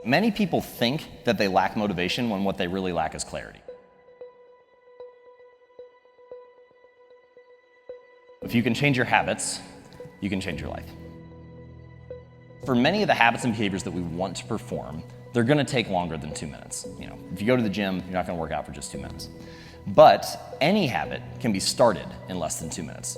Many people think that they lack motivation when what they really lack is clarity. If you can change your habits, you can change your life. For many of the habits and behaviors that we want to perform, they're going to take longer than 2 minutes. If you go to the gym, you're not going to work out for just 2 minutes. But any habit can be started in less than 2 minutes.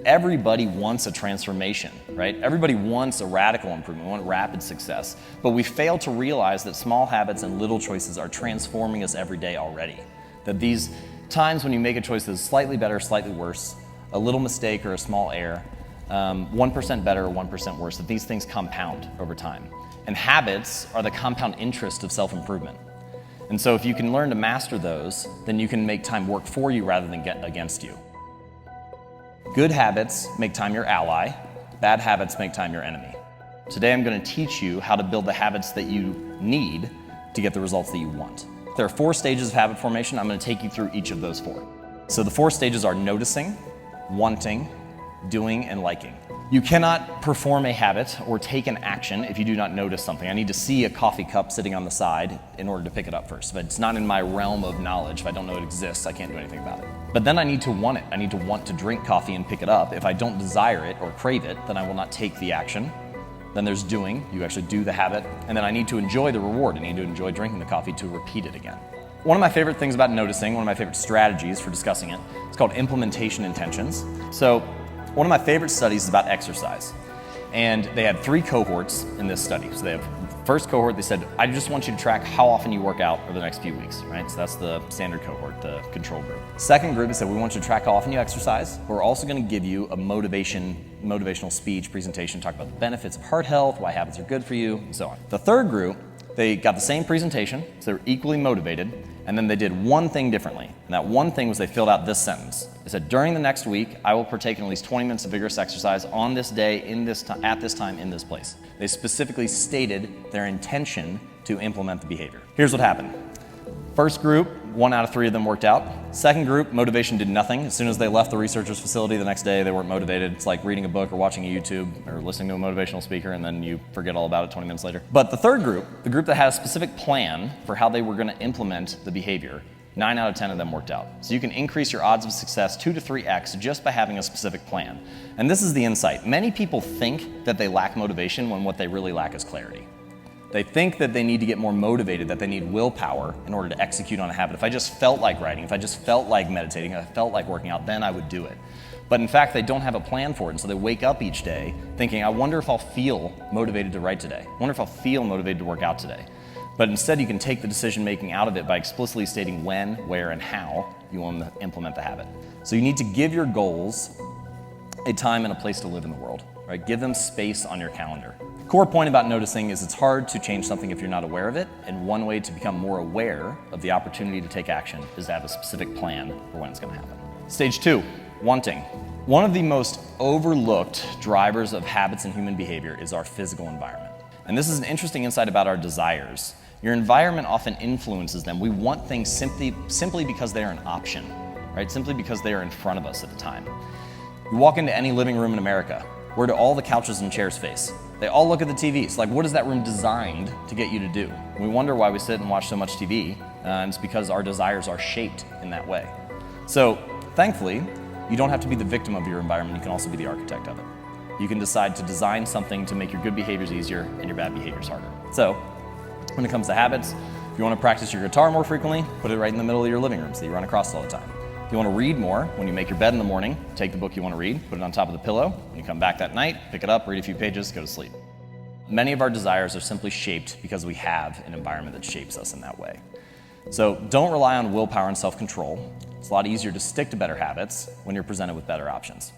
Everybody wants a transformation, right? Everybody wants a radical improvement, we want rapid success. But we fail to realize that small habits and little choices are transforming us every day already. That these times when you make a choice that is slightly better, slightly worse, a little mistake or a small error, 1% better or 1% worse, that these things compound over time. And habits are the compound interest of self-improvement. And so if you can learn to master those, then you can make time work for you rather than get against you. Good habits make time your ally, bad habits make time your enemy. Today I'm going to teach you how to build the habits that you need to get the results that you want. There are 4 stages of habit formation. I'm going to take you through each of those 4. So the 4 stages are noticing, wanting, doing, and liking. You cannot perform a habit or take an action if you do not notice something. I need to see a coffee cup sitting on the side in order to pick it up first. If it's not in my realm of knowledge, if I don't know it exists, I can't do anything about it. But then I need to want it. I need to want to drink coffee and pick it up. If I don't desire it or crave it, then I will not take the action. Then there's doing, you actually do the habit. And then I need to enjoy the reward. I need to enjoy drinking the coffee to repeat it again. One of my favorite things about noticing, one of my favorite strategies for discussing it, it's called implementation intentions. So one of my favorite studies is about exercise. And they had 3 cohorts in this study. So they have first cohort, they said, I just want you to track how often you work out over the next few weeks, right? So that's the standard cohort, the control group. Second group, they said, we want you to track how often you exercise. We're also going to give you a motivational speech presentation, talk about the benefits of heart health, why habits are good for you, and so on. The third group, they got the same presentation, so they're equally motivated, and then they did one thing differently. And that one thing was they filled out this sentence. They said, during the next week, I will partake in at least 20 minutes of vigorous exercise on this day, at this time, in this place. They specifically stated their intention to implement the behavior. Here's what happened. First group, 1 out of 3 of them worked out. Second group, motivation did nothing. As soon as they left the researcher's facility the next day, they weren't motivated. It's like reading a book or watching a YouTube or listening to a motivational speaker and then you forget all about it 20 minutes later. But the third group, the group that had a specific plan for how they were going to implement the behavior, 9 out of 10 of them worked out. So you can increase your odds of success 2 to 3x just by having a specific plan. And this is the insight. Many people think that they lack motivation when what they really lack is clarity. They think that they need to get more motivated, that they need willpower in order to execute on a habit. If I just felt like writing, if I just felt like meditating, if I felt like working out, then I would do it. But in fact, they don't have a plan for it, and so they wake up each day thinking, I wonder if I'll feel motivated to write today. I wonder if I'll feel motivated to work out today. But instead, you can take the decision-making out of it by explicitly stating when, where, and how you want to implement the habit. So you need to give your goals a time and a place to live in the world, right? Give them space on your calendar. Core point about noticing is it's hard to change something if you're not aware of it, and one way to become more aware of the opportunity to take action is to have a specific plan for when it's going to happen. Stage 2, wanting. One of the most overlooked drivers of habits and human behavior is our physical environment. And this is an interesting insight about our desires. Your environment often influences them. We want things simply because they are an option, right? Simply because they are in front of us at the time. You walk into any living room in America, where do all the couches and chairs face? They all look at the TVs. Like, what is that room designed to get you to do? We wonder why we sit and watch so much TV, and it's because our desires are shaped in that way. So, thankfully, you don't have to be the victim of your environment. You can also be the architect of it. You can decide to design something to make your good behaviors easier and your bad behaviors harder. So, when it comes to habits, if you want to practice your guitar more frequently, put it right in the middle of your living room so you run across it all the time. If you want to read more, when you make your bed in the morning, take the book you want to read, put it on top of the pillow. When you come back that night, pick it up, read a few pages, go to sleep. Many of our desires are simply shaped because we have an environment that shapes us in that way. So don't rely on willpower and self-control. It's a lot easier to stick to better habits when you're presented with better options.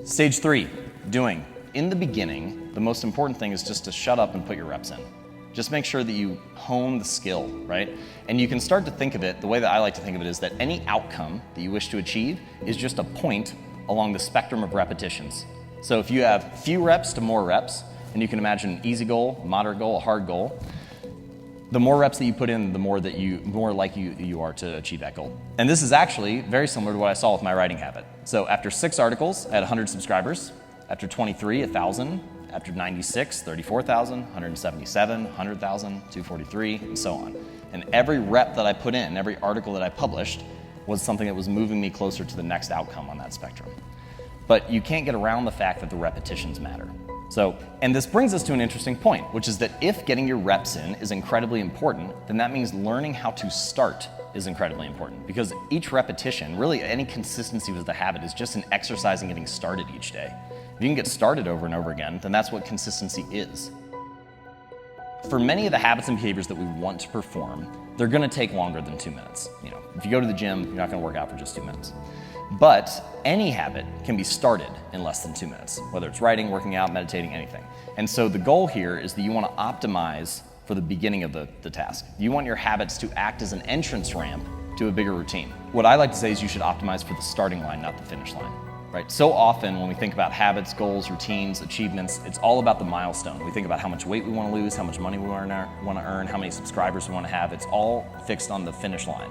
Stage 3, doing. In the beginning, the most important thing is just to shut up and put your reps in. Just make sure that you hone the skill, right? And you can start to think of it, the way that I like to think of it is that any outcome that you wish to achieve is just a point along the spectrum of repetitions. So if you have few reps to more reps, and you can imagine an easy goal, a moderate goal, a hard goal, the more reps that you put in, the more likely you are to achieve that goal. And this is actually very similar to what I saw with my writing habit. So after 6 articles, I had 100 subscribers. After 23, 1,000. After 96, 34,000, 177, 100,000, 243, and so on. And every rep that I put in, every article that I published, was something that was moving me closer to the next outcome on that spectrum. But you can't get around the fact that the repetitions matter. And this brings us to an interesting point, which is that if getting your reps in is incredibly important, then that means learning how to start is incredibly important, because each repetition, really any consistency with the habit, is just an exercise in getting started each day. If you can get started over and over again, then that's what consistency is. For many of the habits and behaviors that we want to perform, they're gonna take longer than 2 minutes. If you go to the gym, you're not gonna work out for just 2 minutes. But any habit can be started in less than 2 minutes, whether it's writing, working out, meditating, anything. And so the goal here is that you want to optimize for the beginning of the task. You want your habits to act as an entrance ramp to a bigger routine. What I like to say is you should optimize for the starting line, not the finish line. Right? So often when we think about habits, goals, routines, achievements, it's all about the milestone. We think about how much weight we want to lose, how much money we want to earn, how many subscribers we want to have. It's all fixed on the finish line.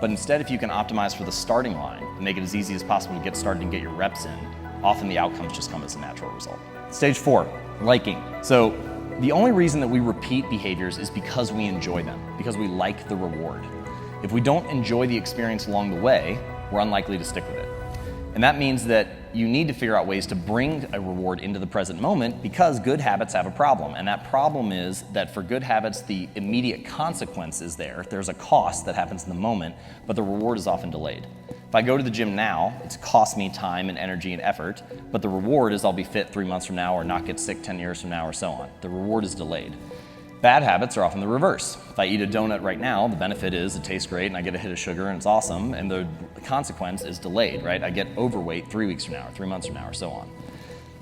But instead, if you can optimize for the starting line and make it as easy as possible to get started and get your reps in, often the outcomes just come as a natural result. Stage 4, liking. So the only reason that we repeat behaviors is because we enjoy them, because we like the reward. If we don't enjoy the experience along the way, we're unlikely to stick with it. And that means that you need to figure out ways to bring a reward into the present moment, because good habits have a problem. And that problem is that for good habits, the immediate consequence is there. There's a cost that happens in the moment, but the reward is often delayed. If I go to the gym now, it's cost me time and energy and effort, but the reward is I'll be fit 3 months from now or not get sick 10 years from now or so on. The reward is delayed. Bad habits are often the reverse. If I eat a donut right now, the benefit is it tastes great and I get a hit of sugar and it's awesome, and the consequence is delayed, right? I get overweight 3 weeks from now or 3 months from now or so on.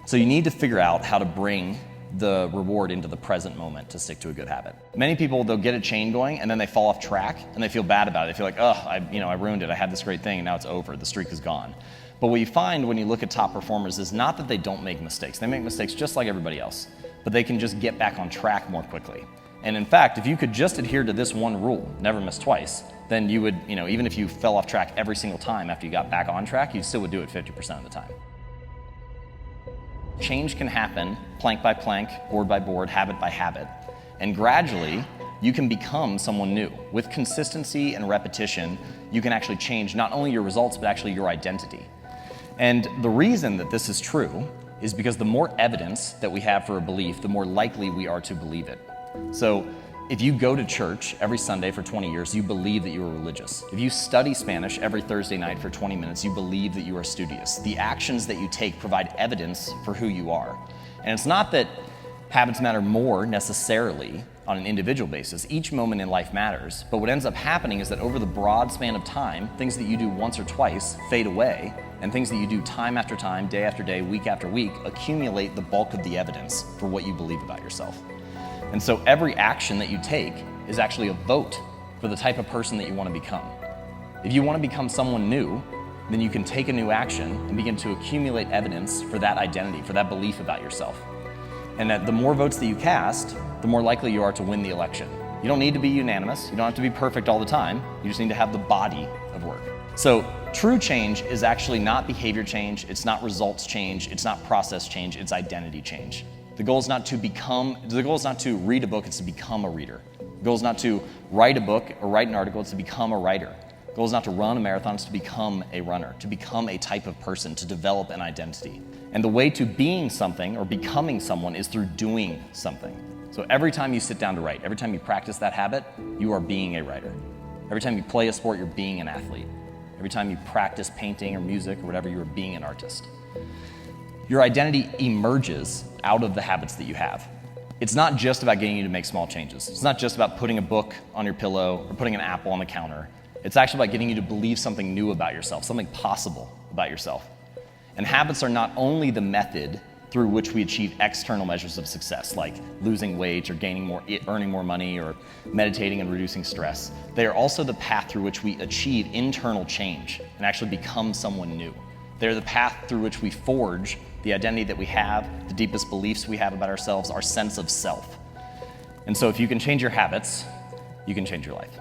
So you need to figure out how to bring the reward into the present moment to stick to a good habit. Many people, they'll get a chain going and then they fall off track and they feel bad about it. They feel like, I ruined it. I had this great thing and now it's over. The streak is gone. But what you find when you look at top performers is not that they don't make mistakes. They make mistakes just like everybody else, but they can just get back on track more quickly. And in fact, if you could just adhere to this one rule, never miss twice, then you would, even if you fell off track every single time after you got back on track, you still would do it 50% of the time. Change can happen plank by plank, board by board, habit by habit. And gradually, you can become someone new. With consistency and repetition, you can actually change not only your results, but actually your identity. And the reason that this is true is because the more evidence that we have for a belief, the more likely we are to believe it. So if you go to church every Sunday for 20 years, you believe that you are religious. If you study Spanish every Thursday night for 20 minutes, you believe that you are studious. The actions that you take provide evidence for who you are. And it's not that habits matter more necessarily on an individual basis. Each moment in life matters. But what ends up happening is that over the broad span of time, things that you do once or twice fade away, and things that you do time after time, day after day, week after week, accumulate the bulk of the evidence for what you believe about yourself. And so every action that you take is actually a vote for the type of person that you want to become. If you want to become someone new, then you can take a new action and begin to accumulate evidence for that identity, for that belief about yourself. And that the more votes that you cast, the more likely you are to win the election. You don't need to be unanimous. You don't have to be perfect all the time. You just need to have the body of work. So true change is actually not behavior change. It's not results change. It's not process change. It's identity change. The goal is not to read a book, it's to become a reader. The goal is not to write a book or write an article, it's to become a writer. The goal is not to run a marathon, it's to become a runner, to become a type of person, to develop an identity. And the way to being something or becoming someone is through doing something. So every time you sit down to write, every time you practice that habit, you are being a writer. Every time you play a sport, you're being an athlete. Every time you practice painting or music or whatever, you are being an artist. Your identity emerges out of the habits that you have. It's not just about getting you to make small changes. It's not just about putting a book on your pillow or putting an apple on the counter. It's actually about getting you to believe something new about yourself, something possible about yourself. And habits are not only the method through which we achieve external measures of success, like losing weight or earning more money or meditating and reducing stress. They are also the path through which we achieve internal change and actually become someone new. They're the path through which we forge the identity that we have, the deepest beliefs we have about ourselves, our sense of self. And so if you can change your habits, you can change your life.